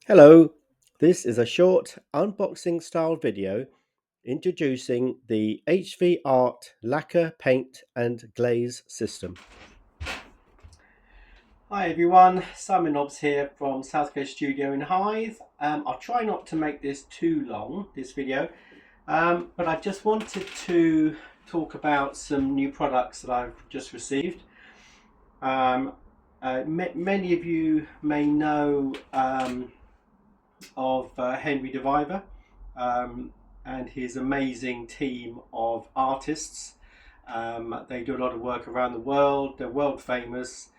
Hello, this is a short unboxing style video introducing the HV'ART Lacquer paint and glaze system. Hi everyone, Simon Nobbs here from South Coast Studio in Hythe. I'll try not to make this too long, this video, but I just wanted to talk about some new products that I've just received. Many of you may know of Henry DeViver and his amazing team of artists. They do a lot of work around the world. They're world famous.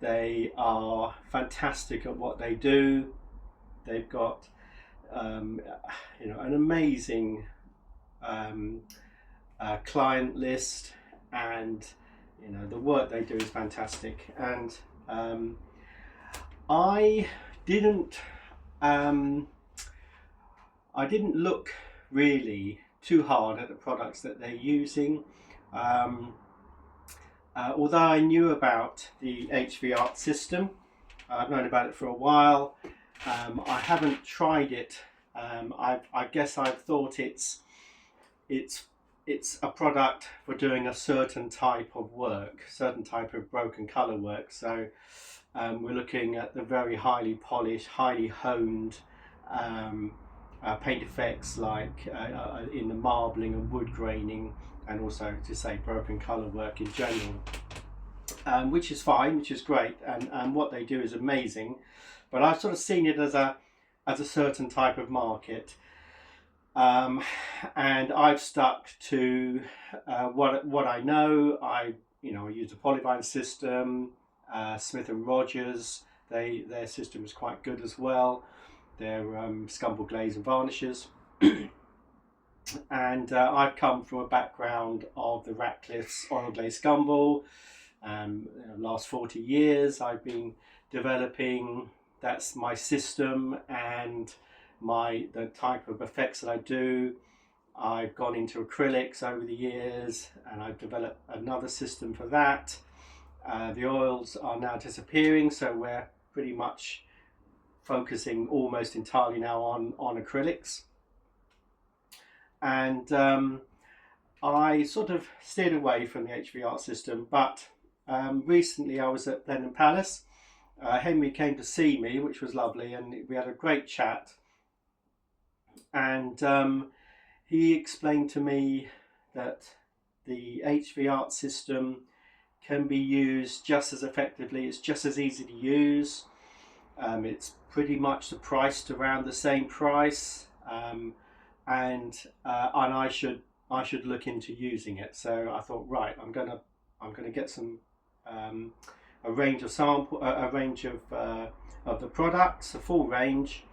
They are fantastic at what they do. They've got an amazing client list, and the work they do is fantastic. And I didn't look really too hard at the products that they're using. Although I knew about the HV'ART system, I've known about it for a while. I haven't tried it. I guess I've thought it's a product for doing a certain type of work, certain type of broken color work. So we're looking at the very highly polished, highly honed paint effects like in the marbling and wood graining, and also to say broken color work in general, which is fine, which is great, and what they do is amazing. But I've sort of seen it as a certain type of market, and I've stuck to what I know. I use the Polyvine system. Smith and Rogers, their system is quite good as well. Their scumble glaze and varnishes. And I've come from a background of the Ratcliffe's oil glaze scumble. Last 40 years I've been developing. That's my system and the type of effects that I do. I've gone into acrylics over the years, and I've developed another system for that. The oils are now disappearing, so we're pretty much focusing almost entirely now on acrylics. And I sort of steered away from the HV'ART system, but recently I was at Blenheim Palace. Henry came to see me, which was lovely, and we had a great chat. And he explained to me that the HV'ART system can be used just as effectively. It's just as easy to use. It's pretty much priced around the same price, and I should look into using it. So I thought, right, I'm gonna get some a range of the products, a full range,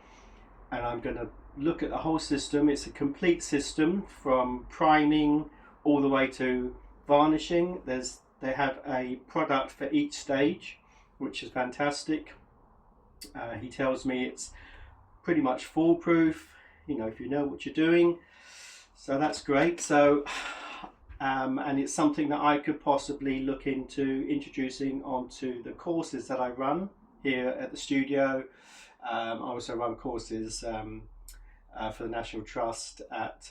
and I'm gonna look at the whole system. It's a complete system from priming all the way to varnishing. They have a product for each stage, which is fantastic. He tells me it's pretty much foolproof, if you know what you're doing. So that's great. So, and it's something that I could possibly look into introducing onto the courses that I run here at the studio. I also run courses for the National Trust at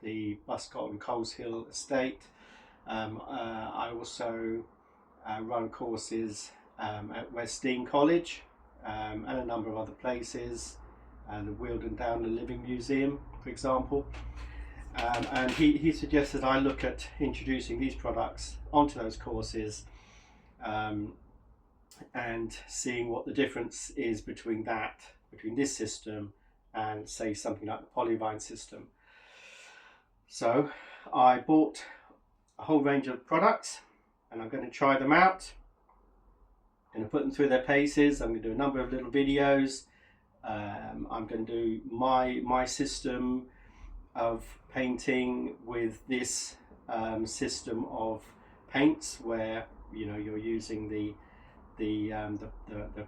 the Buscott and Coleshill estate. I also run courses at West Dean College and a number of other places, the Wealdon Down the Living Museum, for example. And he suggested I look at introducing these products onto those courses and seeing what the difference is between this system and, say, something like the Polyvine system. So I bought a whole range of products, and I'm going to try them out. I'm going to put them through their paces. I'm going to do a number of little videos. I'm going to do my system of painting with this system of paints, where you're using the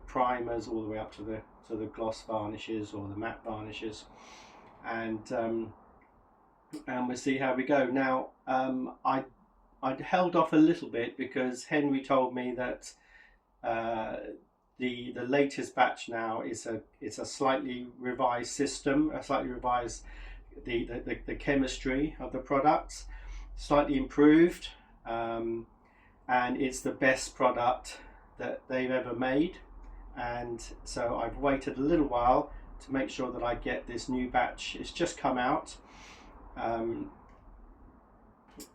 primers all the way up to the gloss varnishes or the matte varnishes, and we'll see how we go. Now, I'd held off a little bit because Henry told me that the latest batch now is a slightly revised system, a slightly revised the chemistry of the products, slightly improved, and it's the best product that they've ever made. And so I've waited a little while to make sure that I get this new batch. It's just come out.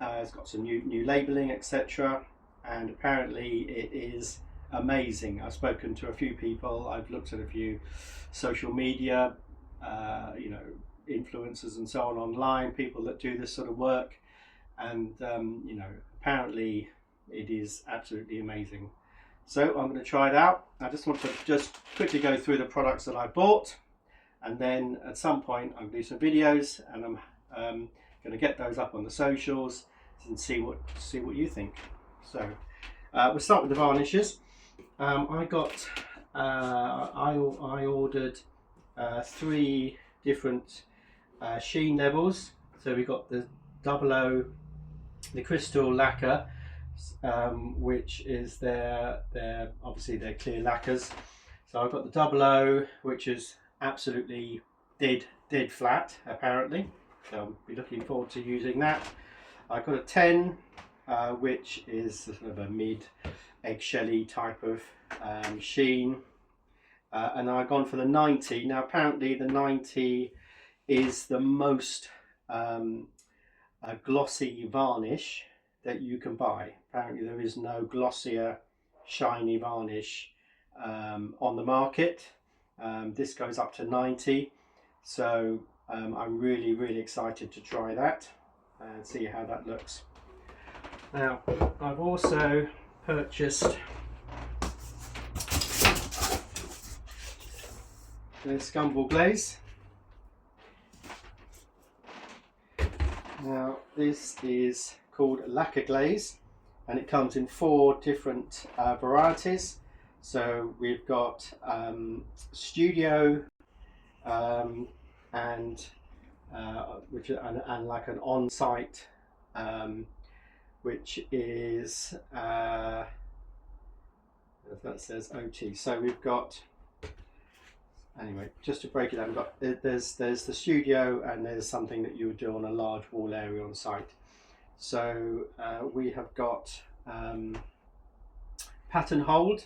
It's got some new labeling, etc. And apparently it is amazing. I've spoken to a few people, I've looked at a few social media, you know, influencers and so on online, people that do this sort of work, and you know, apparently it is absolutely amazing. So I'm going to try it out. I just want to quickly go through the products that I bought, and then at some point I'm going to do some videos, and I'm going to get those up on the socials and see what you think. So we'll start with the varnishes. I ordered 3 different sheen levels. So we got the 00, the crystal lacquer, which is their obviously their clear lacquers. So I've got the 00, which is absolutely dead flat apparently. So I'll be looking forward to using that. I've got a 10, which is sort of a mid eggshelly type of sheen, and I've gone for the 90. Now apparently the 90 is the most glossy varnish that you can buy. Apparently there is no glossier shiny varnish on the market. This goes up to 90, so I'm really excited to try that and see how that looks. Now I've also purchased the Scumball Glaze. Now this is called Lacquer Glaze, and it comes in 4 different varieties. So we've got Studio, and like an on-site, which is that says OT. So we've got, anyway, just to break it down, we've got there's the Studio, and there's something that you would do on a large wall area on site. So we have got Pattern Hold,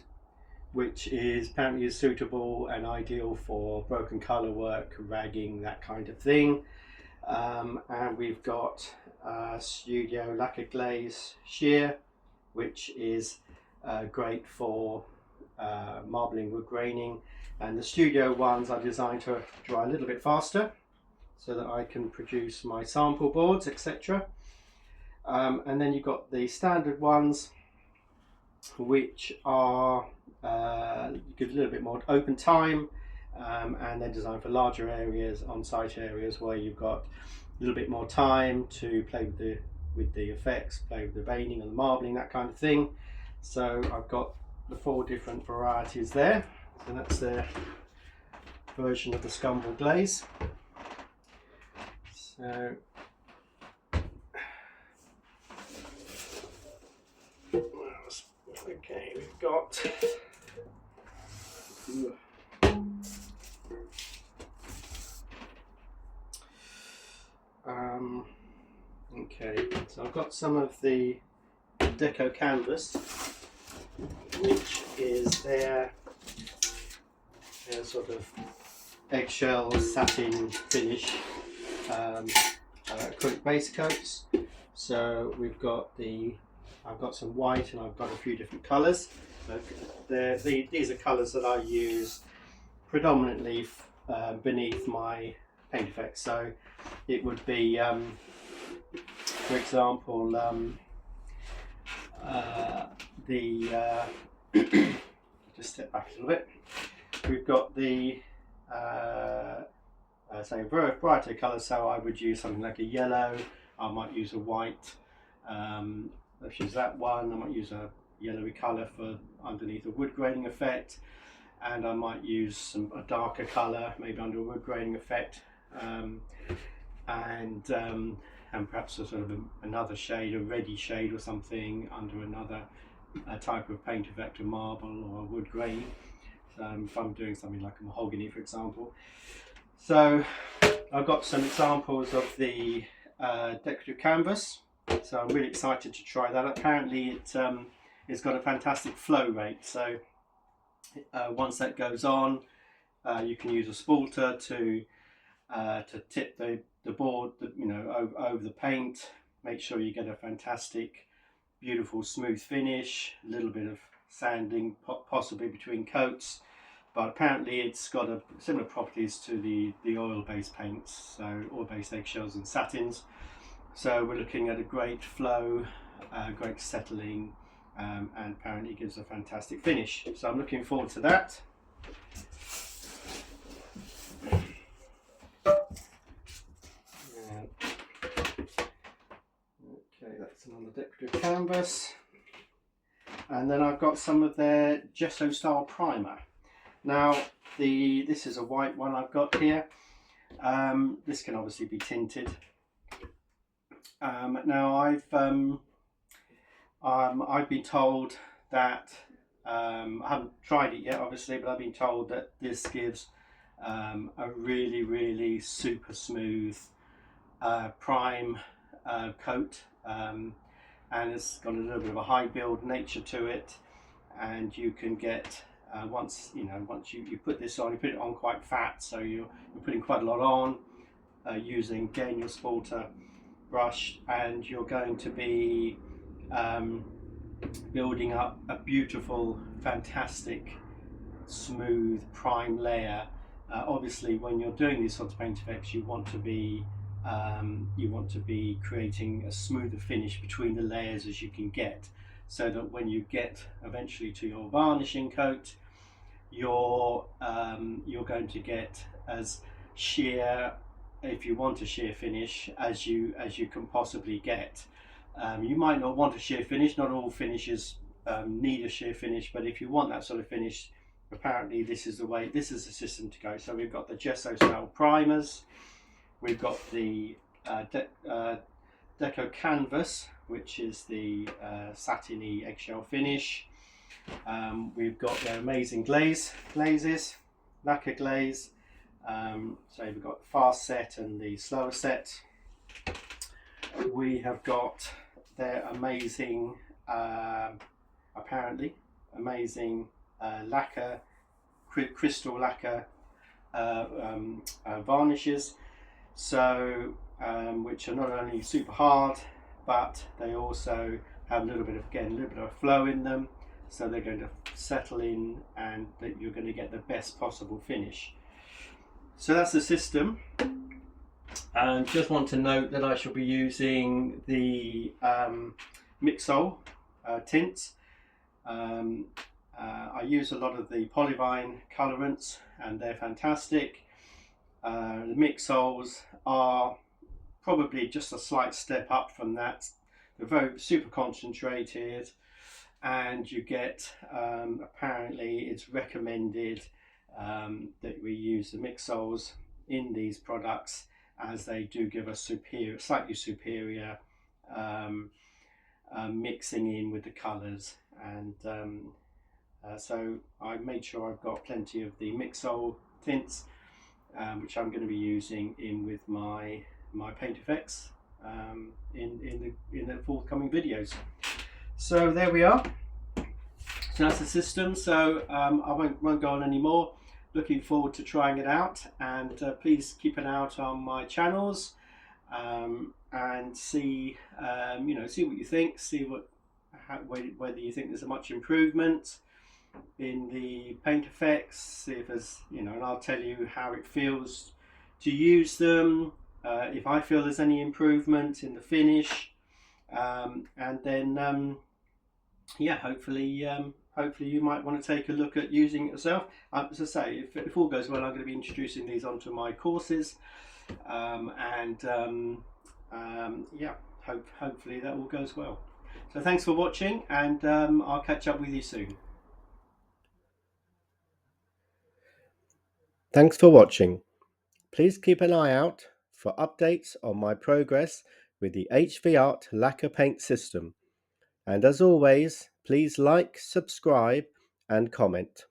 which is apparently suitable and ideal for broken colour work, ragging, that kind of thing. And we've got Studio Lacquer Glaze Sheer, which is great for marbling, wood graining. And the Studio ones are designed to dry a little bit faster so that I can produce my sample boards, etc. And then you've got the standard ones, which are give a little bit more open time, and they're designed for larger areas, on-site areas where you've got a little bit more time to play with the effects, play with the veining and the marbling, that kind of thing. So I've got the 4 different varieties there. So that's their version of the Scumball Glaze. So okay, we've got okay, so I've got some of the Deco Canvas, which is their sort of eggshell satin finish acrylic base coats. So we've got I've got some white, and I've got a few different colours. So these are colours that I use predominantly beneath my paint effects. So it would be, for example, just step back a little bit. We've got the say variety of colours. So I would use something like a yellow. I might use a white. Let's use that one. I might use a yellowy colour for underneath a wood graining effect, and I might use a darker colour maybe under a wood graining effect, and perhaps a sort of another shade, a reddy shade or something under another type of paint effect, a marble or a wood graining. if I'm doing something like a mahogany, for example. So I've got some examples of the decorative canvas, so I'm really excited to try that. Apparently it's got a fantastic flow rate, so once that goes on, you can use a spalter to tip the board, over the paint. Make sure you get a fantastic, beautiful, smooth finish. A little bit of sanding, possibly between coats, but apparently it's got similar properties to the oil-based paints, so oil-based eggshells and satins. So we're looking at a great flow, great settling, and apparently gives a fantastic finish. So I'm looking forward to that. Okay, that's another decorative canvas. And then I've got some of their gesso style primer. Now this is a white one I've got here. This can obviously be tinted. Now I've been told that I haven't tried it yet, obviously, but I've been told that this gives a really super smooth prime coat, and it's got a little bit of a high build nature to it, and you can get once you put this on, you put it on quite fat, so you're putting quite a lot on, using again your spalter brush, and you're going to be building up a beautiful, fantastic, smooth prime layer. Obviously, when you're doing these sorts of paint effects, you want to be creating a smoother finish between the layers as you can get, so that when you get eventually to your varnishing coat, you're going to get as sheer, if you want a sheer finish, as you can possibly get. You might not want a sheer finish. Not all finishes need a sheer finish, but if you want that sort of finish, apparently this is the system to go. So we've got the gesso style primers, we've got the deco canvas, which is the satiny eggshell finish. We've got their amazing glazes, lacquer glaze. So we've got the fast set and the slower set. We have got their amazing, apparently amazing lacquer, crystal lacquer varnishes. So which are not only super hard, but they also have a little bit of flow in them. So they're going to settle in, and that you're going to get the best possible finish. So that's the system. And just want to note that I shall be using the Mixol tints. I use a lot of the Polyvine colorants, and they're fantastic. The Mixols are probably just a slight step up from that. They're very super concentrated, and you get apparently it's recommended that we use the Mixols in these products, as they do give a slightly superior mixing in with the colours. And so I made sure I've got plenty of the Mixol tints, which I'm going to be using in with my paint effects in the forthcoming videos. So there we are. So that's the system. So I won't go on anymore. Looking forward to trying it out, and please keep an eye out on my channels, and see see what you think, see whether you think there's a much improvement in the paint effects, see if there's and I'll tell you how it feels to use them, if I feel there's any improvement in the finish, and then yeah, hopefully you might want to take a look at using it yourself. As I say, if all goes well, I'm going to be introducing these onto my courses, yeah, hopefully that all goes well. So thanks for watching, and I'll catch up with you soon. Thanks for watching. Please keep an eye out for updates on my progress with the HV'ART Lacquer paint system. And as always, please like, subscribe and comment.